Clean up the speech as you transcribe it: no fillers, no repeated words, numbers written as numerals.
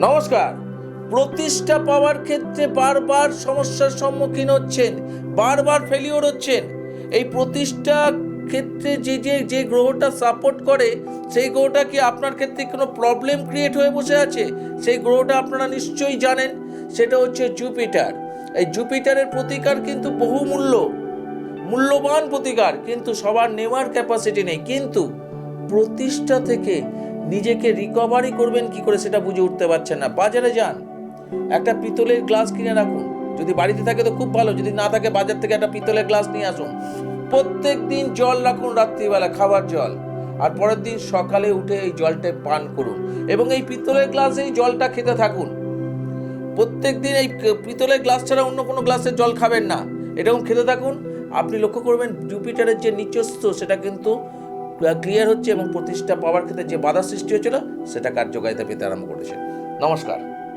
নমস্কার। প্রতিষ্ঠা পাওয়ার ক্ষেত্রে বারবার সমস্যার সম্মুখীন হচ্ছেন, বারবার ফেলিওর হচ্ছেন। এই প্রতিষ্ঠা ক্ষেত্রে যে গ্রহটা সাপোর্ট করে সেই গ্রহটা কি আপনার ক্ষেত্রে কোনো প্রবলেম ক্রিয়েট হয়ে বসে আছে? সেই গ্রহটা আপনারা নিশ্চয়ই জানেন, সেটা হচ্ছে জুপিটার। এই জুপিটারের প্রতিকার কিন্তু মূল্যবান প্রতিকার, কিন্তু সবার নেওয়ার ক্যাপাসিটি নেই। কিন্তু প্রতিষ্ঠা থেকে নিজেকে রিকভারি করবেন কি করে সেটা বুঝে উঠতে পারছেন না। বাজারে যান, একটা পিতলের গ্লাস কিনে রাখুন। যদি বাড়িতে থাকে তো খুব ভালো, যদি না থাকে বাজার থেকে একটা পিতলের গ্লাস নিয়ে আসুন। প্রত্যেক দিন জল রাখুন, রাত্রিবেলা খাবার জল, আর পরের দিন সকালে উঠে এই জলটা পান করুন এবং এই পিতলের গ্লাসেই জলটা খেতে থাকুন। প্রত্যেক দিন এই পিতলের গ্লাস ছাড়া অন্য কোনো গ্লাসের জল খাবেন না, এরকম খেতে থাকুন। আপনি লক্ষ্য করবেন জুপিটারের যে নিচস্থ সেটা কিন্তু ক্লিয়ার হচ্ছে এবং প্রতিষ্ঠা পাওয়ার ক্ষেত্রে যে বাধা সৃষ্টি হচ্ছিল সেটা কার্যকারিতা পেতে আরম্ভ করেছে। নমস্কার।